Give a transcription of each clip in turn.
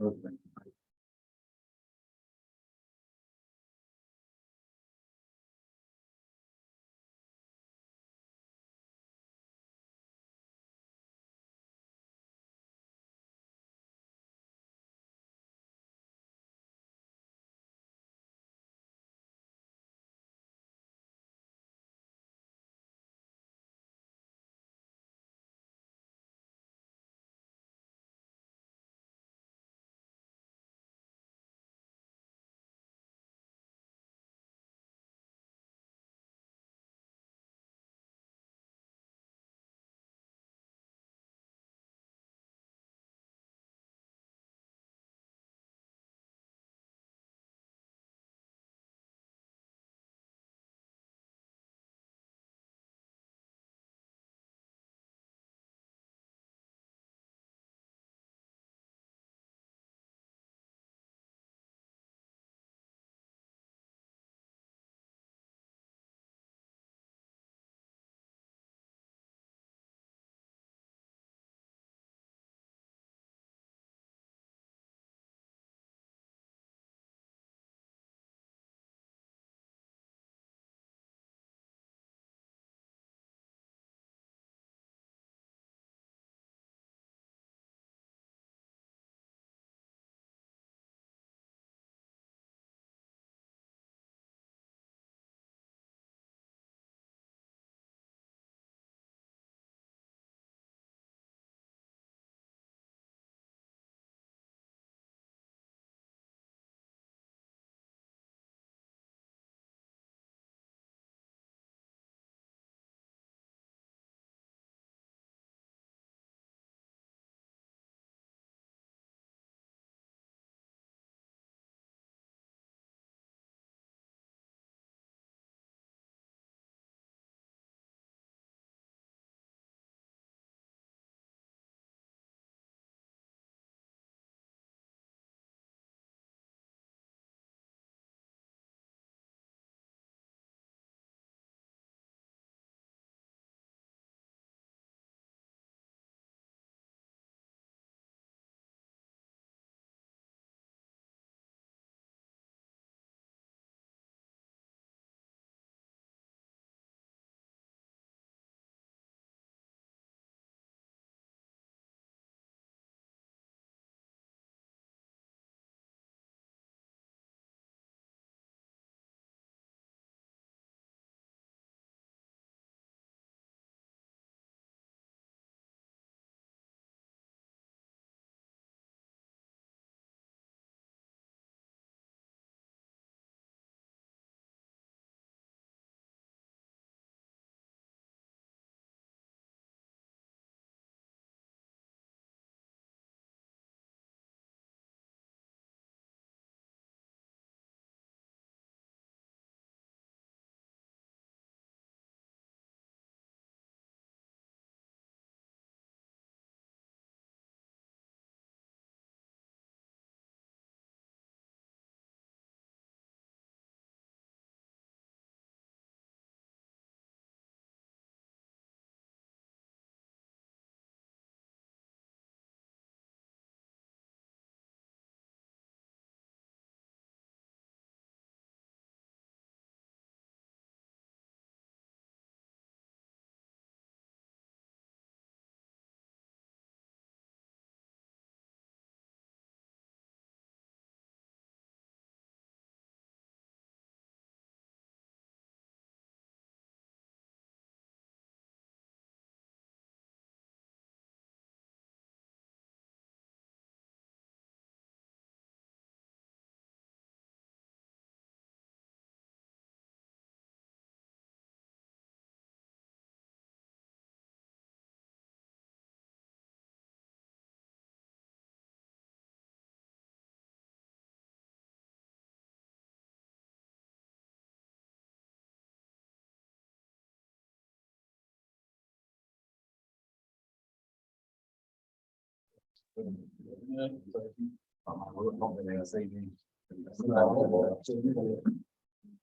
Okay.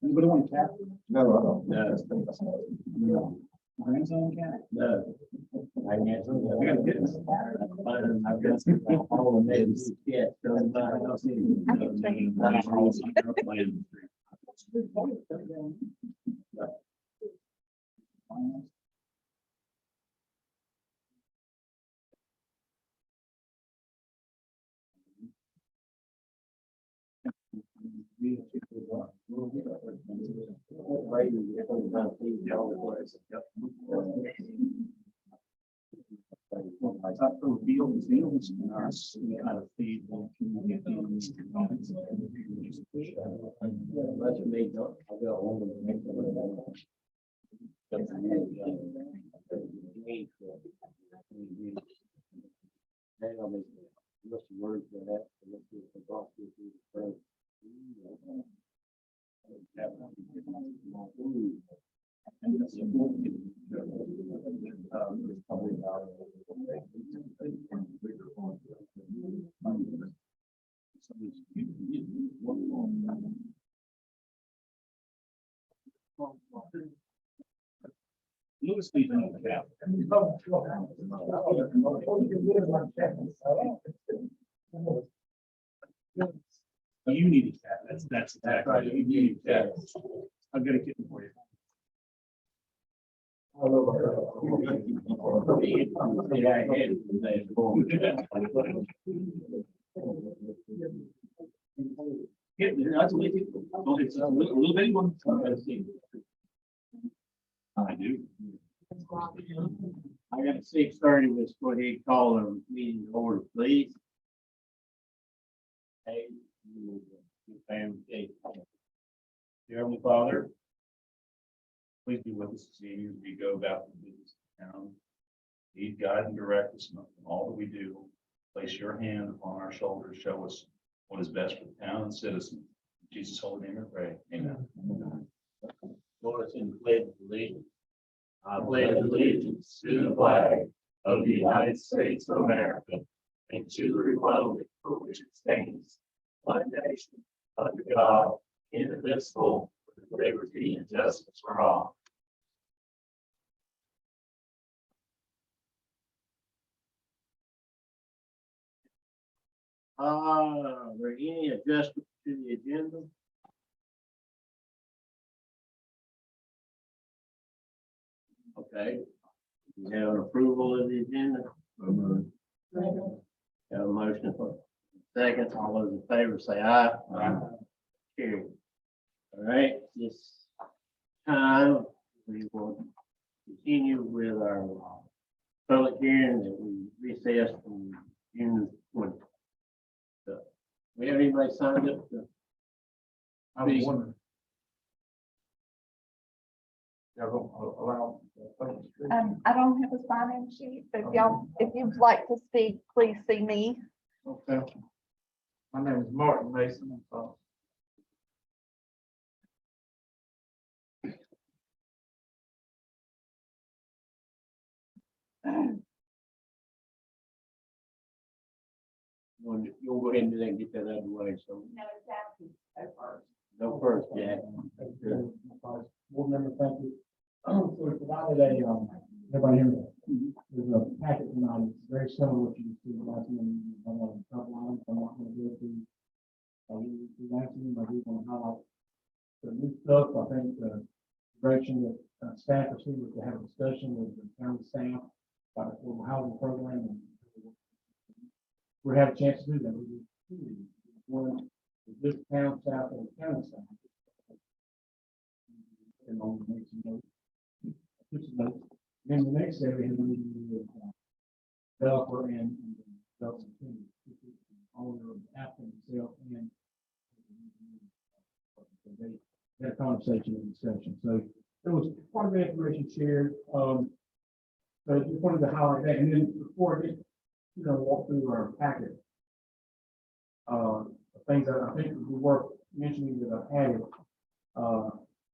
Anybody want a cat? No, I don't. No. Grandson cat? No. I got kids. I've got all the names. Yeah. Louis leaves on the cap. You need a cat. That's exactly right. You need a cat. I'm gonna get it for you. Yeah, that's what it's a little bitty one. I do. I got 6:30. Let's go ahead and call the meeting to order, please. Hey, family. Dear Heavenly Father, please be with us this evening as we go about the business of town. Lead, guide, and direct us in all that we do. Place your hand upon our shoulders. Show us what is best for the town and citizens. In Jesus' holy name, I pray. Amen. Lord, in the pledge of allegiance. I pledge allegiance to the flag of the United States of America and to the republic for which it stands, one nation, under God, indivisible, with liberty and justice for all. Are there any adjustments to the agenda? Okay. We have an approval of the agenda. Have a motion for second. All those in favor say aye. Aye. Carry. All right, this time we will continue with our public hearing that we recessed from June 20. So, we have anybody signed up? I was wondering. I don't have a sign-in sheet, but if you'd like to speak, please see me. Okay. My name is Martin Mason. You'll go ahead and do that and get that out of the way. So no first, Jack. Board member, thank you. So we provided everybody here, there's a packet tonight, it's very similar to what you see last meeting. I'm not going to do it the last meeting, but we want to highlight the new stuff. I think the direction that staff received was to have a discussion with the county staff about the affordable housing program, and we had a chance to do that. One, this town staff and the county staff. And on the next note. Then the next area is the developer and developer owner of the applicant itself, and they had a conversation and discussion. So there was quite a bit of information shared. So I just wanted to highlight that, and then before I get, walk through our packet, things that I think would be worth mentioning that I've added.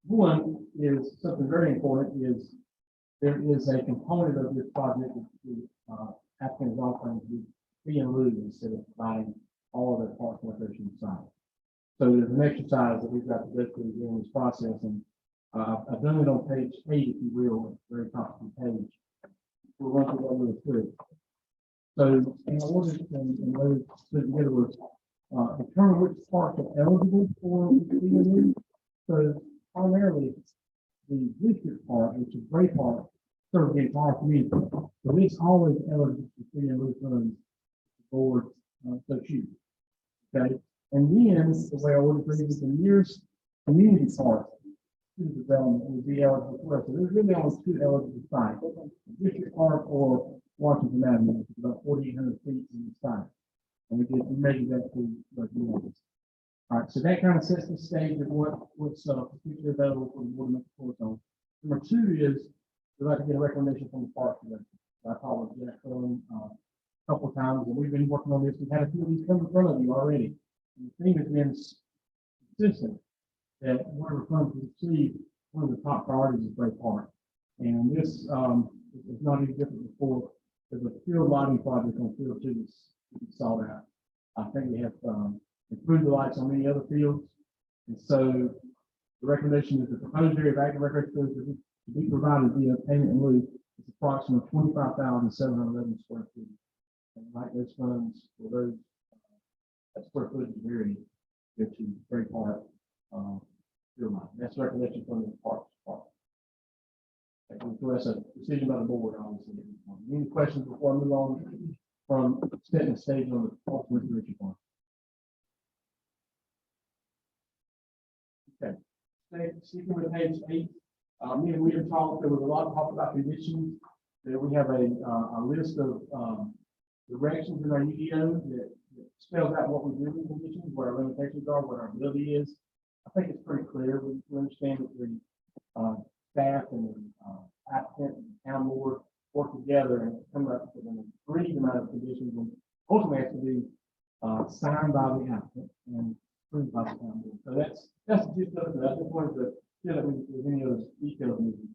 One is something very important is there is a component of this project that the applicant is offering to be fee in lieu instead of providing all of their parts and location site. So there's an exercise that we've got to go through during this process, and I've done it on page 8, if you will, very top of the page. We'll run through that really quick. So, in order and those put together was, determine which parts are eligible for CMU. So primarily, the district part, which is Gray Park, serves the entire community. So it's always eligible for CMU funds, the board, so choose. Okay, and then the way I would agree is the nearest community park to the development would be eligible for it. So there's really only two eligible sites, District Park or Washington Avenue, which is about 4,800 feet in the site. And we measured that to like units. All right, so that kind of sets the stage of what's particularly available for the board to make a report on. Number two is we'd like to get a recommendation from the park director. I talked with Jack Curlin, a couple of times, and we've been working on this. We've had a few of these come in front of you already. And the theme has been consistent that whatever funds we receive, one of the top priorities is Great Park. And this is not any different before. There's a field lighting project on field two that's sold out. I think we have improved the lights on many other fields. And so the recommendation is the proposed area of active recreation to be provided via payment in lieu is approximately 25,711 square feet. And like those funds for those that square footage area go to Great Park field lighting. That's the recommendation from the parks department. So that's a decision by the board, obviously. Any questions before I move on from setting the stage on the ultimate Richard Park? Okay. Speaking with page 8, me and William talked, there was a lot of talk about conditions. There we have a list of directions in our UDO that spells out what we do with conditions, what our limitations are, what our ability is. I think it's pretty clear. We understand that the staff and the applicant and the town board work together and come up with an agreed amount of conditions, and ultimately has to be signed by the applicant and approved by the town board. So that's the gist of it. I just wanted to feel that with any other details needed.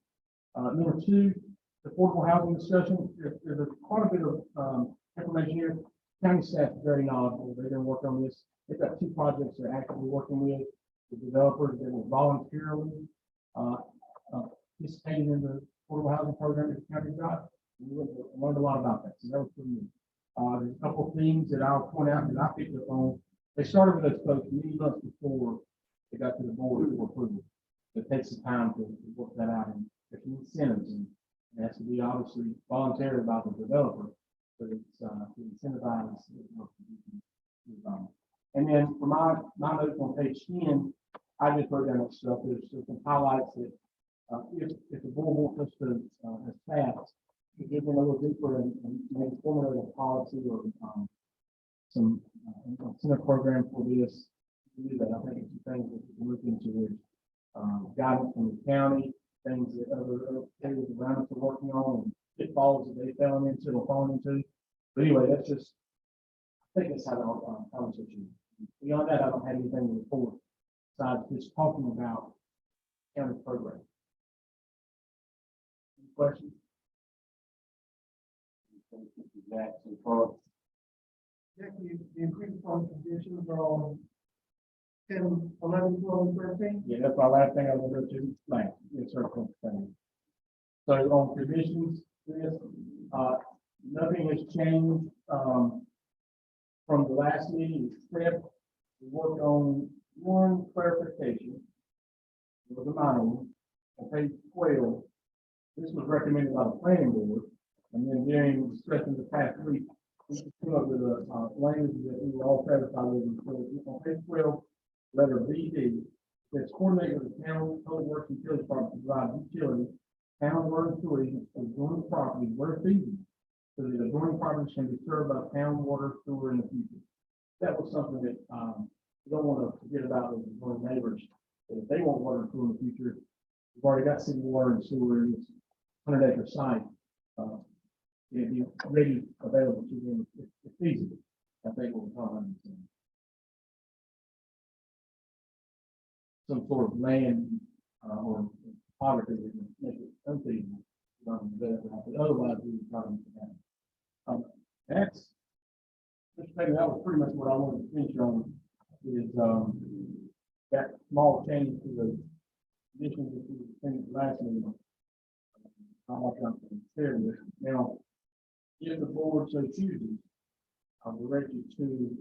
Number two, the affordable housing discussion. There's quite a bit of information here. County staff is very knowledgeable. They're going to work on this. They've got 2 projects they're actively working with the developers that will voluntarily participating in the affordable housing program that the county got. We learned a lot about that. So that was pretty neat. There's a couple of things that I'll point out that I picked up on. They started with those folks many months before they got to the board for approval. It takes some time to work that out, and there's incentives, and it has to be obviously voluntary by the developer, but it's to incentivize. And then for my notes on page 10, I just wrote down that stuff. There's some highlights that if the board wants us to as staff to get in a little deeper and maybe formulate a policy or some incentive program for this, to do that. I think it's some things that we can look into is guidance from the county, things that other areas around us are working on, and pitfalls that they fell into or fallen into. But anyway, that's just, I think that's how the conversation. Beyond that, I don't have anything to report besides just talking about county program. Any questions? The increased fund conditions are on 10, 11, 12, and 13. Yeah, that's my last thing I want to go to last. Yes, sir. So on conditions, nothing has changed from the last meeting except we worked on one clarification. It was a minor one. On page 12, this was recommended by the planning board, and then during discussion the past week, we came up with a language that we were all satisfied with. So on page 12, letter BD, that's coordinate with the town public works utility department to provide utility, town water and sewer easements for adjoining properties where feasible, so that adjoining properties can be served by town water sewer in the future. That was something that we don't want to forget about with adjoining neighbors. That if they want water and sewer in the future, we've already got city water and sewer in this 100-acre site. It'd be ready, available to them if feasible. I think what we're talking about. Some sort of land or poverty that would make it unfeasible. But otherwise, we would probably have. That's that was pretty much what I wanted to finish on. Is that small change to the conditions that we were thinking last meeting. How much I'm sharing this now. If the board so chooses, I'll direct you to,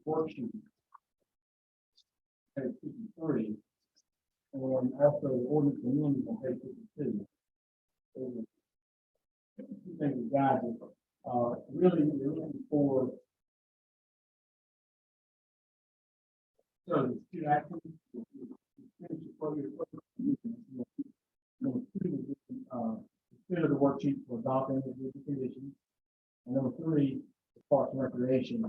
worksheet. Page 53, and also the ordinance amendment on page 52. There's a few things that guide it. Really, you're looking for. So the two actions. Consider the worksheet for adopting the conditions. And number three, the Parks and Recreation,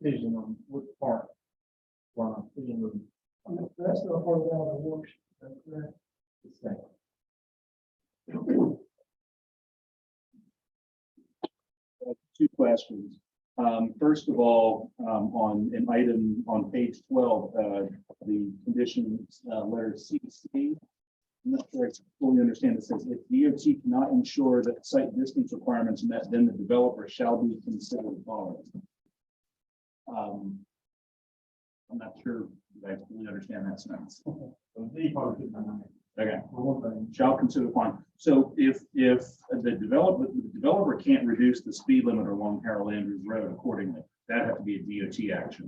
decision on which part. That's not part of the worksheet, that's correct. Two questions. First of all, on an item on page 12, the condition letter CC. I'm not sure I fully understand. It says if DOT cannot ensure that site distance requirements met, then the developer shall be considered following. I'm not sure that I fully understand that sentence. Okay. Shall consider fine. So if the developer can't reduce the speed limit along Harold Andrews Road accordingly, that has to be a DOT action.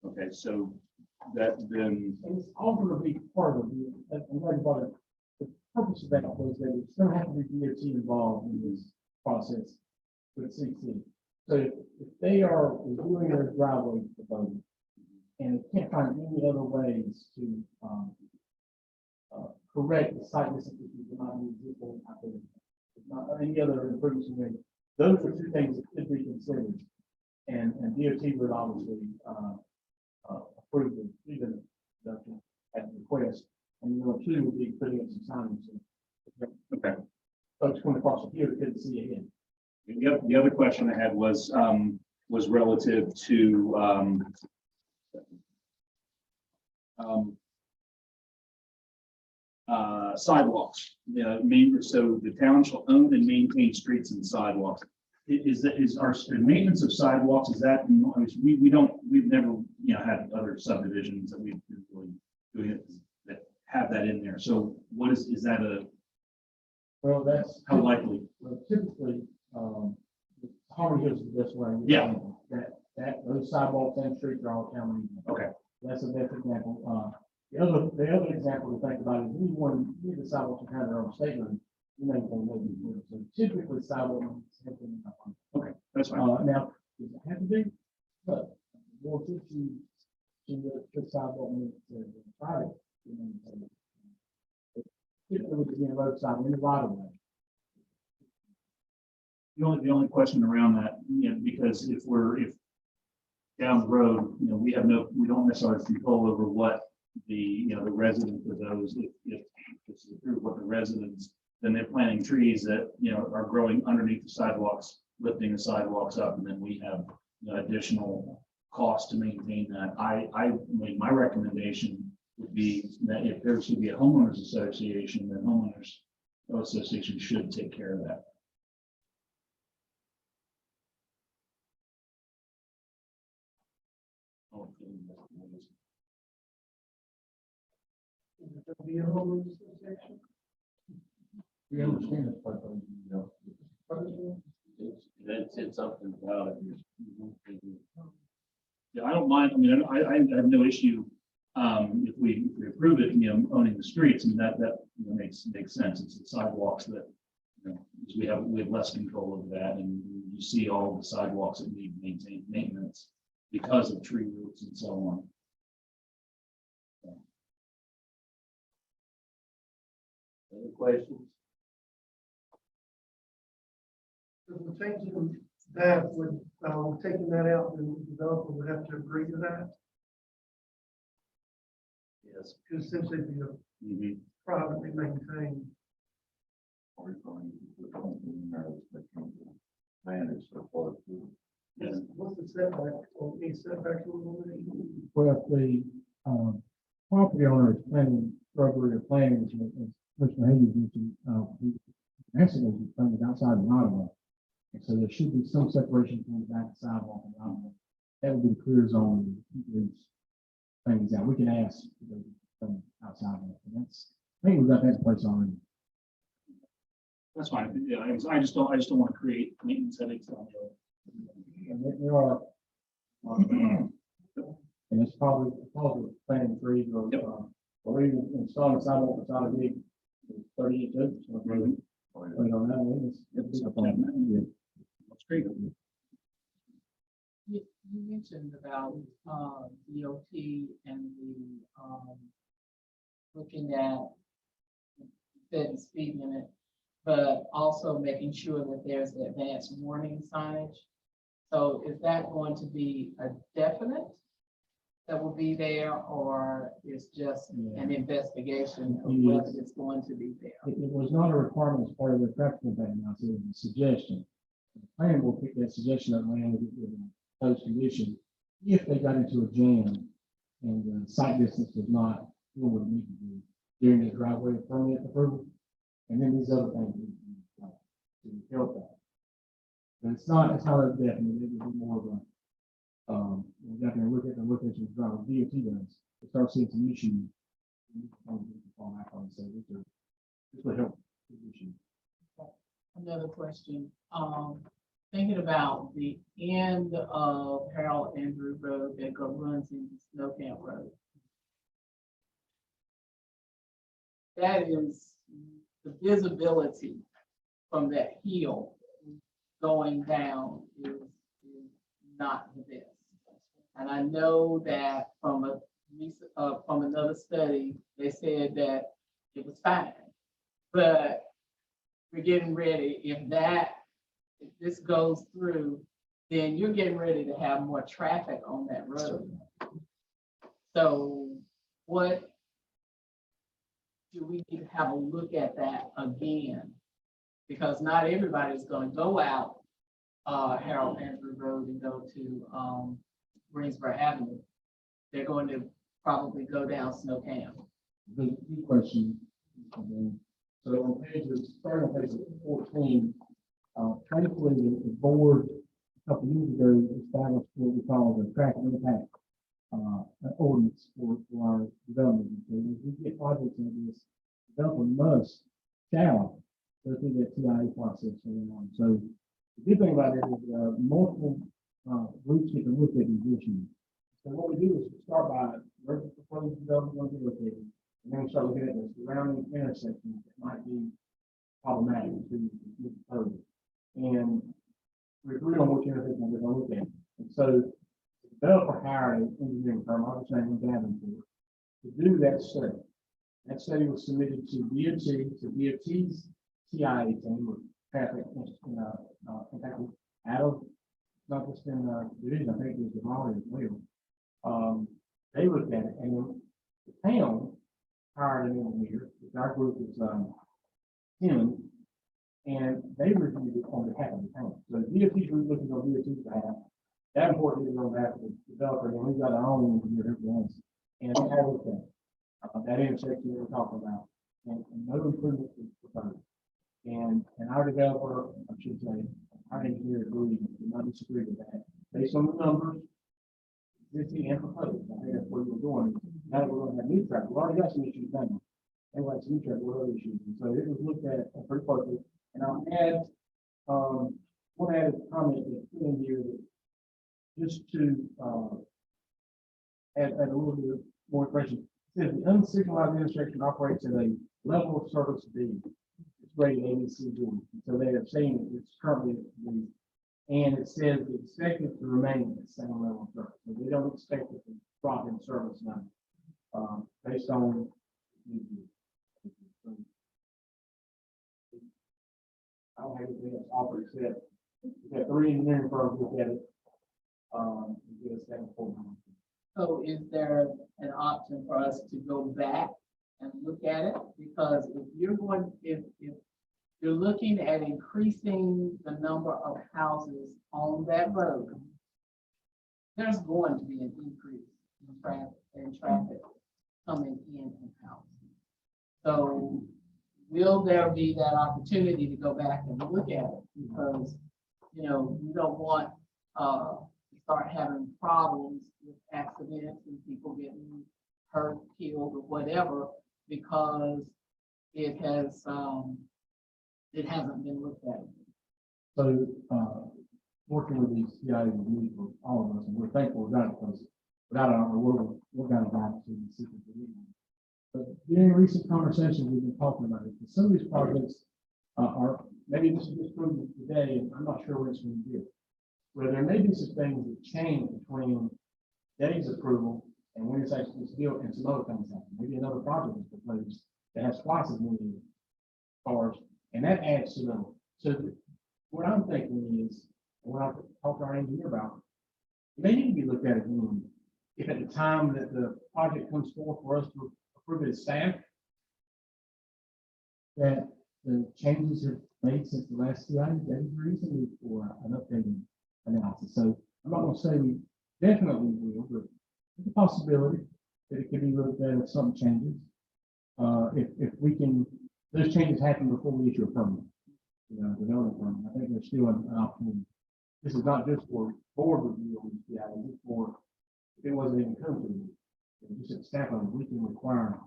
Okay, so that then. It's ultimately part of the purpose of that was that it's going to have to be DOT involved in this process with CC. So if they are reviewing their driveway proposal and they can't find any other ways to correct the site distance that not be existing out there, not any other improvements made, those are two things that could be considered. And DOT would obviously approve the speed limit reduction at the request. And number two would be putting up some signage. Okay. Folks coming across the field couldn't see again. The other question I had was relative to sidewalks. So the town shall own and maintain streets and sidewalks. Is our maintenance of sidewalks, is that, I mean, we've never, had other subdivisions that we've been really doing it that have that in there. So what is that Well, that's how likely? well, typically, Harmony Hills is the best way. Yeah. That those sidewalks and streets are all county. Okay. That's the best example. The other example to think about is anyone, the sidewalks are kind of their own statement. You know, so typically sidewalks have been. Okay, that's fine. Now, does it have to be? But more to the sidewalk to private. Typically, would be a roadside in the right of way. The only question around that, because if down the road, we don't necessarily have control over what the residents of those, if this is approved, what the residents, then they're planting trees that, are growing underneath the sidewalks, lifting the sidewalks up, and then we have additional costs to maintain that. I mean, my recommendation would be that if there should be a homeowners association, then homeowners association should take care of that. Be a homeowners association. We understand this part, It's something about it. Yeah, I don't mind. I mean, I have no issue if we approve it, owning the streets, and that makes sense. It's the sidewalks that we have less control over that, and you see all the sidewalks that need maintenance because of tree roots and so on. Other questions? If we're changing that, would, taking that out, then the developer would have to agree to that, Yes. because since it'd be a privately maintained. Yes. What's the setback, or any setback rule? Well, if the property owner is planning shrubbery or plantings, as Mr. HAIGES mentioned, he actually planted outside the right of way. And so there should be some separation from the back sidewalk and right of way. That would be the clear zone to keep these things out. We can ask from outside of it. That's, I think we've got that in place already. That's fine. Yeah, I just don't want to create maintenance headaches on the. And there are, and it's probably planting trees or, Yep. or even installing sidewalk beside a big 30-inch oak. So really, you know, that is, it's a plan. Yeah. That's great. You mentioned about, DOT and the, looking at, the speed limit, but also making sure that there's the advanced warning signage. So is that going to be a definite that will be there, or is just an investigation of whether it's going to be there? It was not a requirement as part of the traffic plan, now, so it was a suggestion. The plan will pick that suggestion up and with those conditions. If they got into a jam and the site distance was not what we need to do during the driveway permit approval, and then these other things to help that. But it's not a definite, it would be more of a, we got to look at your driver, DOT does, to start seeing some issues. This will help. the issue. Another question, thinking about the end of Harold Andrew Road that runs into Snow Camp Road. That is, the visibility from that hill going down is not the best. And I know that from another study, they said that it was fine. But we're getting ready, if this goes through, then you're getting ready to have more traffic on that road. So what do we need to have a look at that again? Because not everybody's going to go out Harold Andrew Road and go to Greensboro Avenue. They're going to probably go down Snow Camp. Good question. So on starting on page 14, thankfully the board a couple of years ago established what we call the traffic impact ordinance for our development. So if we get projects in this, developer shall go through that TIA process going on. So the good thing about it is multiple groups get to look at these issues. So what we do is we start by where's the proposed development going to be located, and then we start looking at the surrounding intersections that might be problematic to the proposal. And we agree on which intersection we're going to look at. And so the developer hired an engineering firm, I was saying Davenport, to do that study. That study was submitted to DOT's TIA team with traffic impact out of, not just in division, I think it was the Raleigh as well. They looked at it, and then the town hired an engineer, which our group is him, and they reviewed it on behalf of the town. So the DOT group looking on DOT's behalf, that important is on behalf of the developer, and we've got our own engineer who runs. And all of that, that intersection that we're talking about, and no improvement is proposed. And our developer, I should say, our engineer agreed, did not disagree with that, based on the numbers, existing and proposed. I think that's where we're going. Now that we're going to have new traffic, we've already got some issues done. And we have some new traffic, what other issues? And so it was looked at pretty closely. And I'll add, one added comment that's put in here that just to add a little bit more question. It says the unsignalized intersection operates at a level of service B. It's rated ABCD. So they have seen it, it's currently B. And it says it's expected to remain at the same level of service. So they don't expect it to drop in service now, based on. I don't have anything else offered except we got 3 engineering firms look at it. And give us that report. So is there an option for us to go back and look at it? Because if you're looking at increasing the number of houses on that road, there's going to be an increase in traffic coming in and out. So will there be that opportunity to go back and look at it? Because, you don't want to start having problems with accidents and people getting hurt, killed, or whatever, because it has it hasn't been looked at. So, working with these CIA reviews for all of us, and we're thankful we got it, because without it, I don't know we're gonna dive to the secret. But during recent conversations we've been talking about it, some of these projects are, maybe this is just proven today, and I'm not sure what it's going to be. Where there may be some things that change between Dave's approval and when it's actually built, and some other things happen. Maybe another project is proposed that has twice as many cars, and that adds to them. So what I'm thinking is, and what I talked to our engineer about, it may need to be looked at again. If at the time that the project comes forward for us to approve it as staff, that the changes have made since the last CI, that is reason for an updated analysis. So I'm not gonna say we definitely will, but there's a possibility that it could be looked at if something changes. If we can, those changes happen before we issue a permit, development permit. I think there's still an opportunity. This is not just for board review of the CI, it's for, if it wasn't even come to me, just at staff level, we can require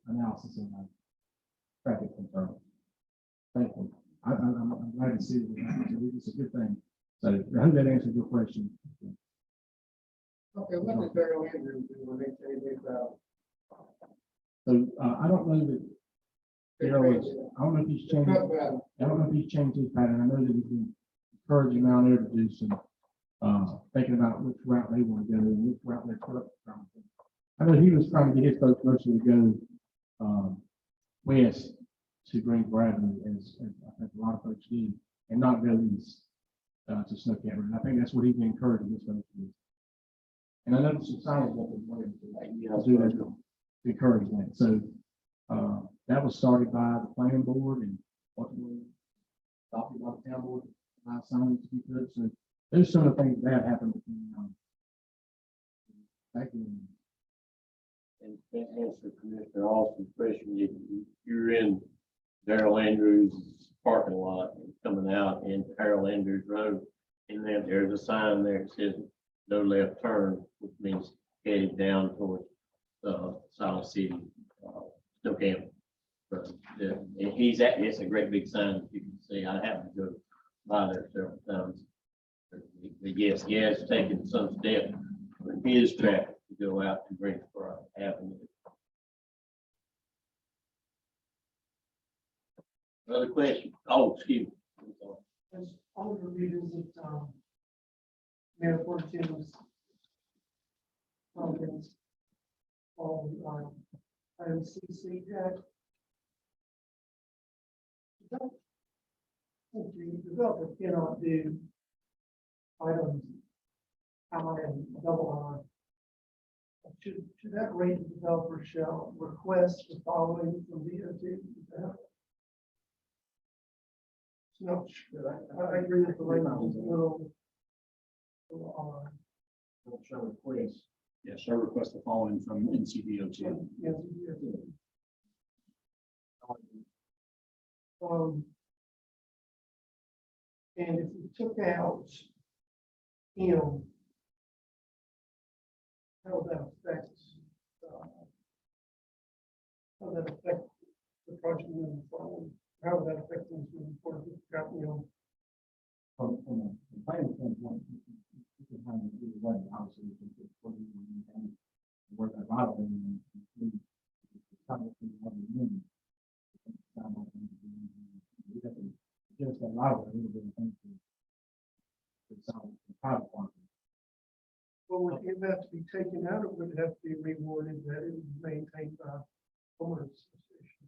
analysis of like traffic control. Thank you. I'm glad to see that. It's a good thing. So I hope that answers your question. Okay, what does Darrell Andrews do when they say they've, So I don't know that Darrell is, I don't know if he's changed, I don't know if he's changed his pattern. I know that he's been encouraging Mount Air to do some thinking about which route they want to go and which route they're put up. I know he was trying to get his folks mostly to go west to Green Avenue, as I think a lot of folks do, and not go east to Snowcat. And I think that's what he's been encouraging his folks to do. And I know some signs that they're wanting to do that to encourage that. So that was started by the planning board and ultimately adopted by the town board, signs to be put. So there's some of the things that happened between back in. And to answer Commissioner Austin's question, you're in Darrell Andrews' parking lot and coming out in Harold Andrews Road, and then there's a sign there that says no left turn, which means headed down towards Siler City, Snow Camp. But and it's a great big sign that you can see. I happen to go by there several times. But yes, he has taken some step for his traffic to go out to Greensboro Avenue. Another question? Oh, excuse me. as all the revisit, Mayor Fortune's comments on, IMCC Act. The developer cannot do items I and double I. Should that rate the developer shall request the following from DOT? No, I agree with the language is a little odd. Shall request. Yeah, shall request the following from NCDOT. Yes, yes. And if we took out M, how would that affect, how would that affect the project moving forward? How would that affect things moving forward? If we got M? From a planning standpoint, you can have it either way. Obviously, you can put where that bottom and just that lot of a little bit of things to solve the private market. Well, would it have to be taken out, or would it have to be reworded that it is maintained by homeowners association?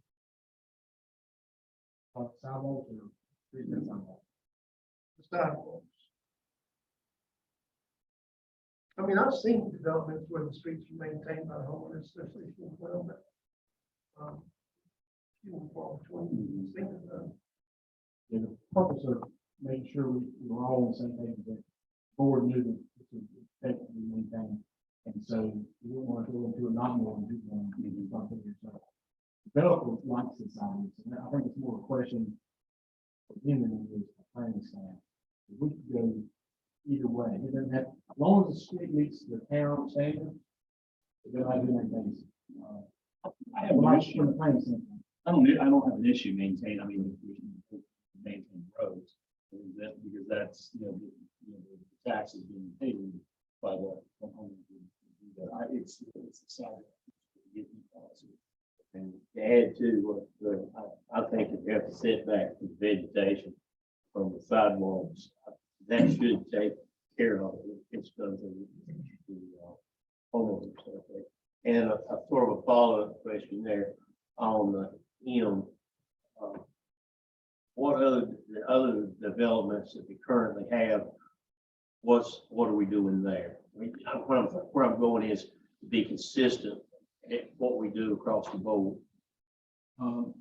Sidewalks or street and sidewalks. The sidewalks. I mean, I've seen developments where the streets are maintained by the homeowners association as well, but few and far between. I've seen it, Yeah, the purpose of making sure we're all on the same page, that board knew that this was effectively maintained. And so we didn't want to go into a not more than two one, something yourself. Developer likes this idea, so I think it's more a question for them than it is a planning staff. We could go either way. It doesn't have, as long as the street meets the town standard, it doesn't have to maintain. I have Like one from the planning standpoint. I don't have an issue maintaining, I mean, if we maintain roads. Because that's, the taxes being paid by the homeowner. It's sad. And to add to what, I think if you have to set back the vegetation from the sidewalks, that should take care of it. It's going to the homeowners. Okay. And a sort of a follow-up question there on the M. What the other developments that we currently have, what are we doing there? I mean, where I'm going is to be consistent at what we do across the board. You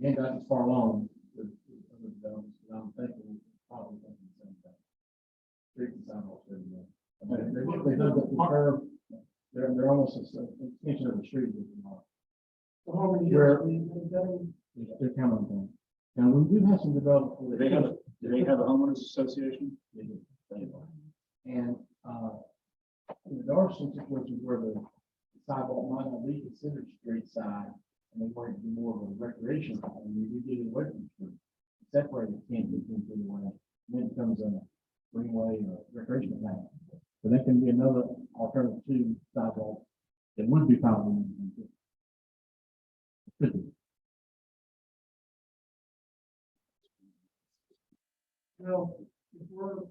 ain't gotten far along with other developments, but I'm thinking, probably thinking the same thing. Street and sidewalks, they look at the curve, they're almost an extension of the street. So how many Where- years have you been done? They're coming from. Now, we do have some development. Do they have a homeowners association? And, there are some situations where the sidewalk might not be considered street side, and they want it to be more of a recreation, and we get it away from the street. Separated 10, 15 feet away, and then it becomes a greenway or recreation path. So that can be another alternative to sidewalk that would be found in. Could be. Well, if we're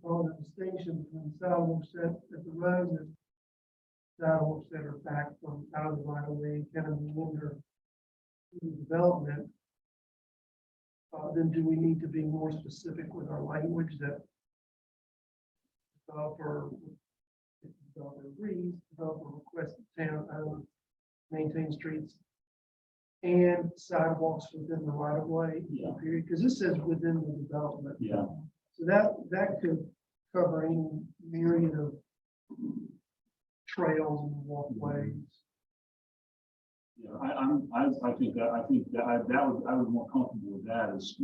on the distinction between sidewalks at the road and sidewalks that are back from out of the right of way, kind of linear development, then do we need to be more specific with our language that developer, if the developer agrees, developer requests the town maintain streets and sidewalks within the right of way? Yeah. Period, because this says within the development. Yeah. So that could cover any myriad of trails and walkways. Yeah, I think that I was more comfortable with that as,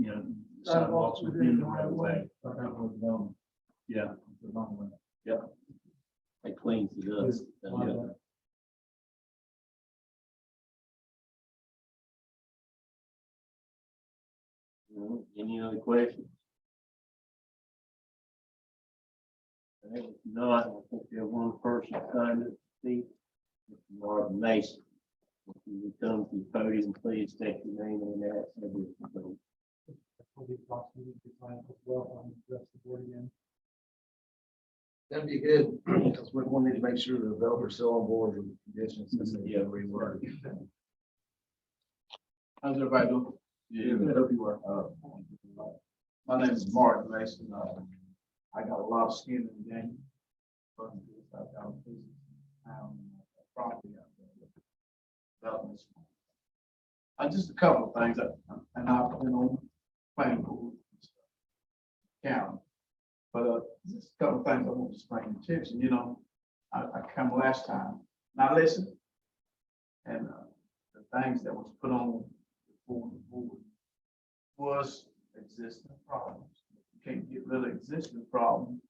sidewalks within the right of way. Yeah. It cleans it up. Any other questions? No, I don't think we have one person signed up to speak. Mr. Marvin Mason. If you would come to the podium, please state your name and that. That'd be good, because we're going to need to make sure the developer's still on board with the conditions. Yeah. Reword. How's everybody doing? I hope you are. My name is Martin Mason. I got a lot of skin in the game. I've got a business, property out there. Developments. Just a couple of things, and I've been on planning board, county. But just a couple of things I want to bring to attention. I come last time, now listen, and the things that was put on before the board was existing problems. You can't get rid of existing problems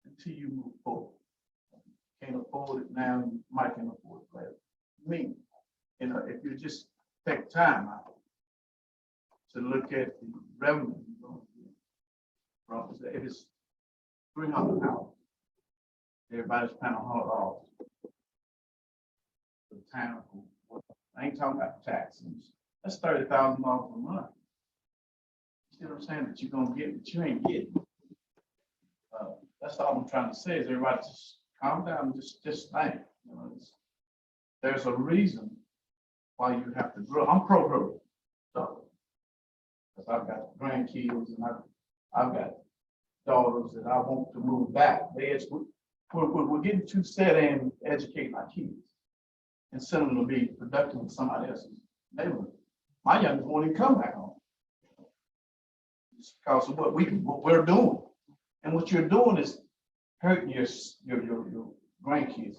until you move forward. Can't afford it now, you might can afford it later. If you just take time out to look at the revenue you're going to get from, if it's $300, everybody's paying $100 for the town. I ain't talking about taxes. That's $30,000 a month. You see what I'm saying? That you're gonna get, but you ain't getting. That's all I'm trying to say is everybody just calm down and just think. There's a reason why you have to grow. I'm pro-growth. So, because I've got grandkids and I've got daughters that I want to move back. We're getting too set in educating our kids and send them to be productive in somebody else's neighborhood. My youngest won't even come back home. It's because of what we're doing. And what you're doing is hurting your grandkids.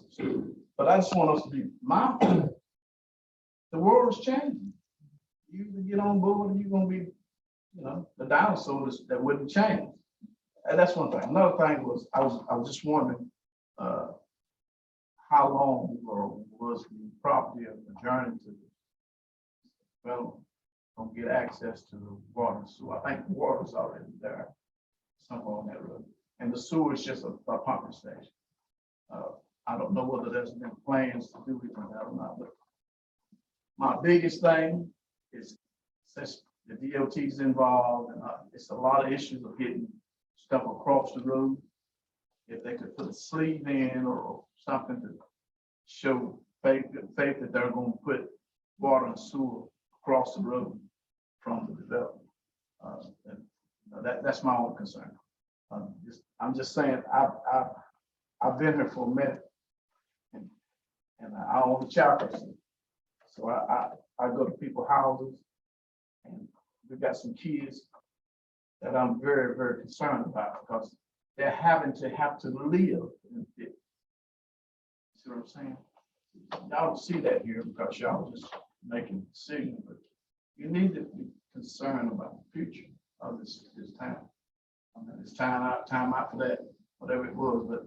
But I just want us to be mindful. The world is changing. You can get on board and you're gonna be, the dinosaurs that wouldn't change. And that's one thing. Another thing was I was just wondering how long was the property of adjourning to well, don't get access to the water and sewer. I think the water's already there, somewhere on that road. And the sewer is just a pumping station. I don't know whether there's been plans to do anything or not, but my biggest thing is since the DOT's involved, and it's a lot of issues of getting stuff across the road. If they could put a sleeve in or something to show faith that they're going to put water and sewer across the road from the development. That's my own concern. I'm just saying, I've been here for a minute, and I own the chapter, so I go to people's houses, and we've got some kids that I'm very, very concerned about because they're have to live in it. See what I'm saying? Y'all don't see that here because y'all just making decisions, but you need to be concerned about the future of this town. I mean, it's time out for that, whatever it was, but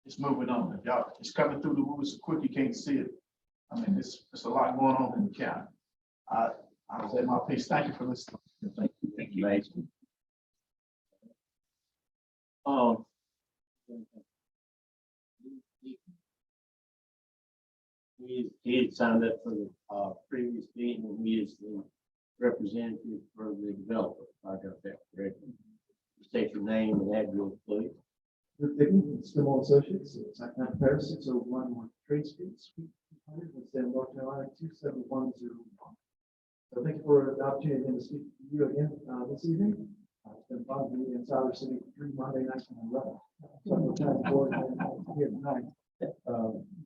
it's moving on. If y'all, it's coming through the woods so quick you can't see it. I mean, it's a lot going on in the county. I was at my piece. Thank you for listening. Thank you. He had signed up for the previous meeting, and he is the representative for the developer. I got that correct. State your name and address, please. Rick Dickey from Stimel Associates, site plan Paris, 601 North Trade Street, Suite 200, Winston, North Carolina, 27101. So thank you for the opportunity again to speak to you again this evening. It's been fun to be in Siler City 3 Monday nights in a row. Several times forward and here tonight.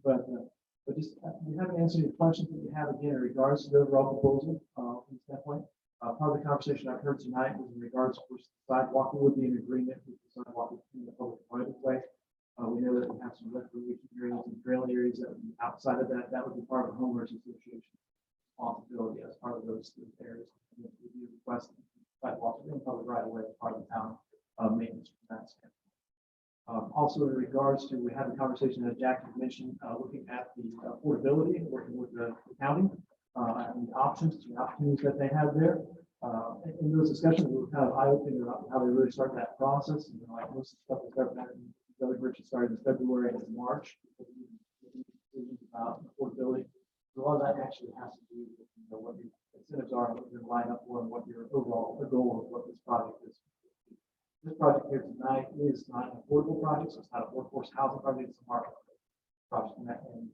But just, you haven't answered any questions that you have again in regards to the overall proposal from this standpoint. Part of the conversation I've heard tonight was in regards to sidewalk. We would be in agreement with the sidewalk in the public right of way. We know that we have some recreation areas and trail areas that would be outside of that. That would be part of the homeowners association responsibility as part of those areas. We do request sidewalks in public right of way as part of the town maintenance from that standpoint. Also, in regards to, we had a conversation that Jack had mentioned, looking at the affordability and working with the county and the opportunities that they have there. In those discussions, we were kind of eye-opening about how they really start that process. And like most of the stuff that's represented, the other groups started in February and March. About affordability. So a lot of that actually has to do with what your incentives are, what your lineup for, and what your overall goal of what this project is. This project here tonight is not an affordable project, so it's not a workforce housing project, it's a market project. And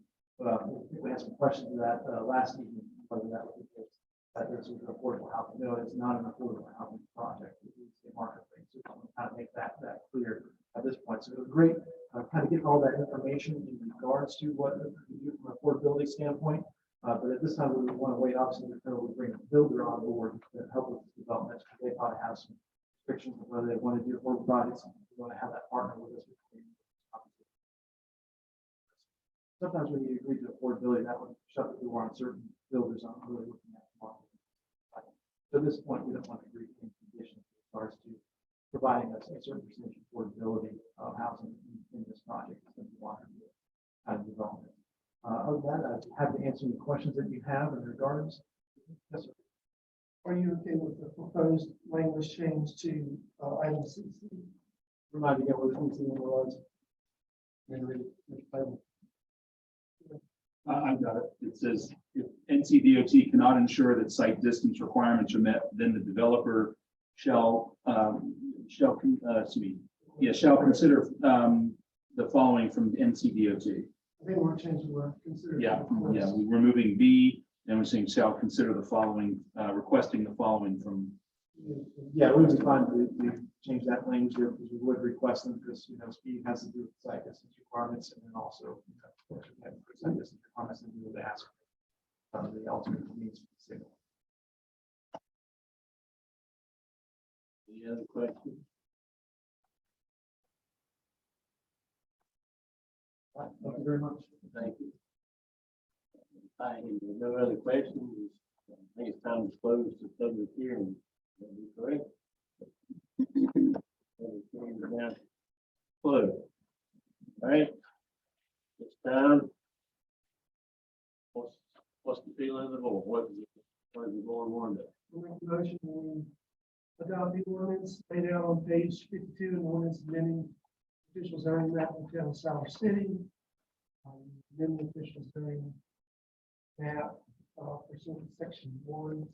we had some questions to that last evening, whether that was the case, that there's an affordable housing. No, it's not an affordable housing project, it's a market thing. So I'm going to kind of make that clear at this point. So it was great, kind of getting all that information in regards to what we do from an affordability standpoint. But at this time, we want to wait, obviously, we'll bring a builder on board to help with this development. They probably have some restrictions of whether they want to do affordable projects. We want to have that partner with us. Sometimes when you agree to affordability, that would shut the door on certain builders on really looking at the market. So at this point, we don't want to agree to any conditions as far as to providing us a certain percentage of affordability of housing in this project. It's going to be water kind of development. Other than that, I'd have to answer any questions that you have in regards. Yes, sir. Are you okay with the proposed language change to item CC? Remind me again what the CC was. I've got it. It says if NCDOT cannot ensure that site distance requirements are met, then the developer shall consider the following from NCDOT. I think we're changing the word consider. Yeah, we're removing B, and we're saying shall consider the following, requesting the following from. Yeah, we would be fine to change that language there because we would request them because, speed has to do with site distance requirements and then also, site distance requirements and we would ask the ultimate needs for the signal. Any other questions? All right, thank you very much. Thank you. Thank you. There's no other questions. I think it's time to close the public hearing. That'd be correct. Public hearing is now closed. All right. It's time. What's the feeling of the board? What is it going adopt the ordinance laid out on page 52 in the ordinance amending official zoning map of the town of Siler City. Amending official zoning map pursuant to section 1.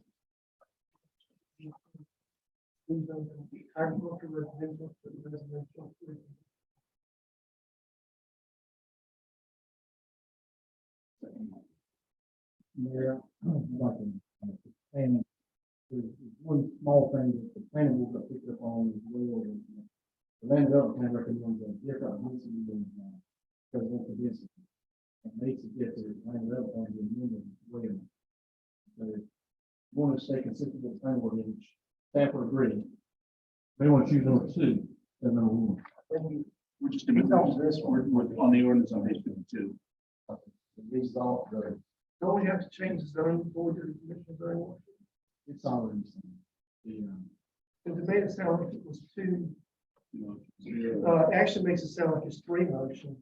Agricultural residential to residential. Mayor, and there's one small thing that the planning board got picked up on as well. The land development plan recommends a different density than presidential density. And they suggest that the land development plan be amended as well. So if you want to stay consistent with the planning board, then staff would agree. They want to choose number 2, then number 1. We're just gonna, we're on the ordinance on page 52. These all, Don't we have to change the zoning before we do the commission zoning? ordinance? it's already the, Because it made it sound like it was 2, You know, actually makes it sound like it's 3 motions.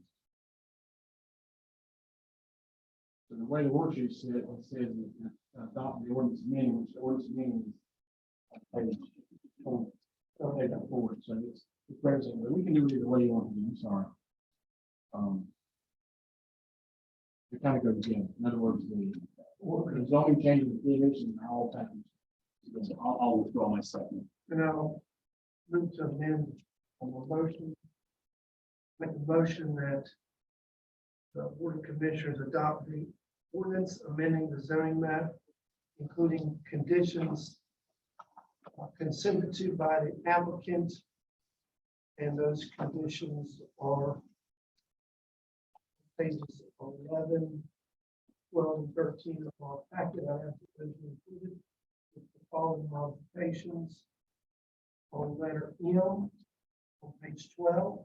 so the way the worksheet said, it says that adopt the ordinance amendment, which the ordinance amendment is page 4, so it's present, but we can do it either way you want to do, I'm sorry. It kind of goes together. In other words, the zoning changes the definition and all packages. So I'll withdraw my second. And I'll move to amend on the motion. Make a motion that the board of commissioners adopt the ordinance amending the zoning map, including conditions consented to by the applicant. And those conditions are pages 11, 12, and 13 of our packet. I have to included with the following modifications. On letter M, on page 12,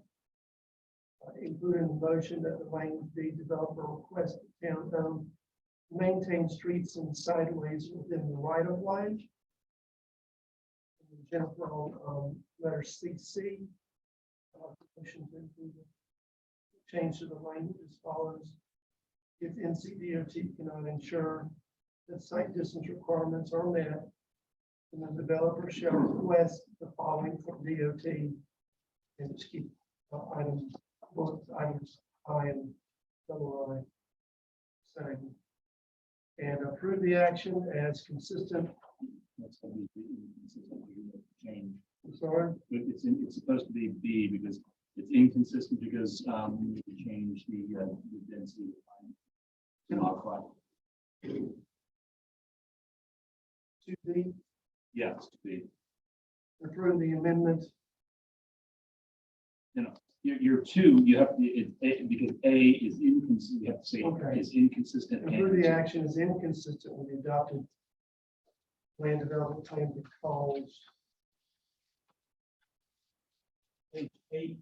including the motion that the language be developer request the town maintain streets and sideways within the right of way. Jennifer on letter CC, motion to include the change to the language as follows. If NCDOT cannot ensure that site distance requirements are met, then the developer shall request the following from DOT. And just keep items I and double I saying. And approve the action as consistent. That's going to be inconsistent with the change. Sorry, It's supposed to be B because it's inconsistent because we need to change the density. To modify. 2B, Yes, to be. approve the amendment. Your 2, you have to, because A is inconsistent, you have to say Okay. is inconsistent. Approve and the action is inconsistent with the adopted land development plan because Page 8,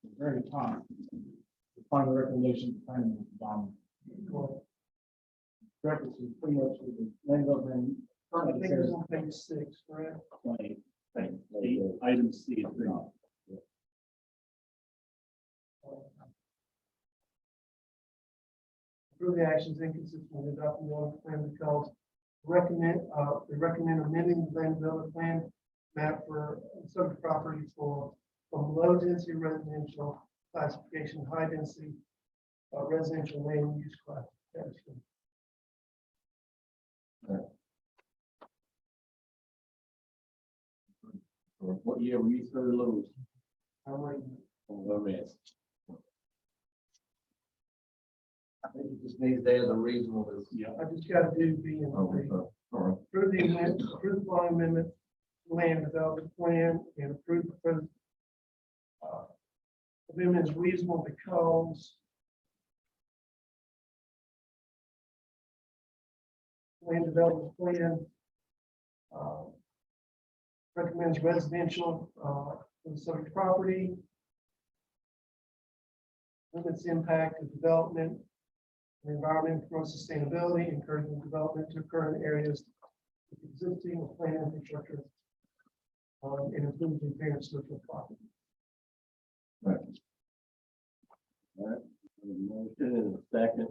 the very top, the final recommendation, the planning board adopted. Reference is pretty much to the land development. I think it's on page 6, correct? 20, item C is pretty. Approve the actions inconsistent with the adopted land plan because they recommend amending the land development plan map for subject property from low density residential classification, high density residential land use classification. What year were you through Lewis? I'm like, Oh, yes. I think it just needs there the reasonableness. Yeah. I just gotta do B and C. All right. Approve the amendment, approve the following amendment, to land development plan and approve the proposed amendment is reasonable because land development plan recommends residential for the subject property. Limits impact of development and environment for sustainability, encouraging development to occur in areas with existing or planned infrastructure and improving appearance of the property. Right. All right. Motion and a second.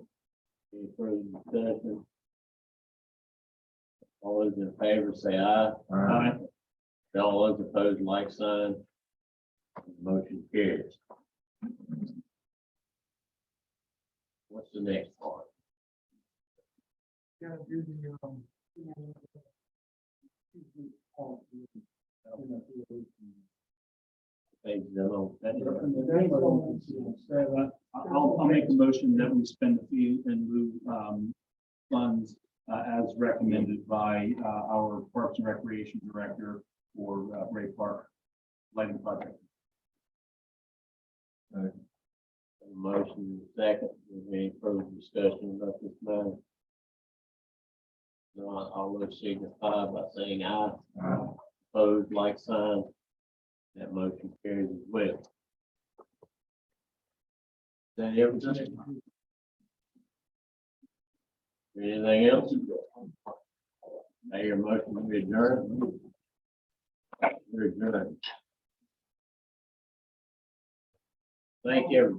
Any further discussion? All those in favor say aye. Aye. All those opposed, like sign. Motion carries. What's the next part? Gonna do the, Page demo. I'll make a motion that we spend the fee and move funds as recommended by our Parks and Recreation Director for Ray Park lighting project. Motion second. Is there any further discussion about this matter? No, all those signify by saying aye. Opposed, like sign. That motion carries as well. Is that everything? Anything else? I hear a motion to adjourn. We're adjourned. Thank you, everybody.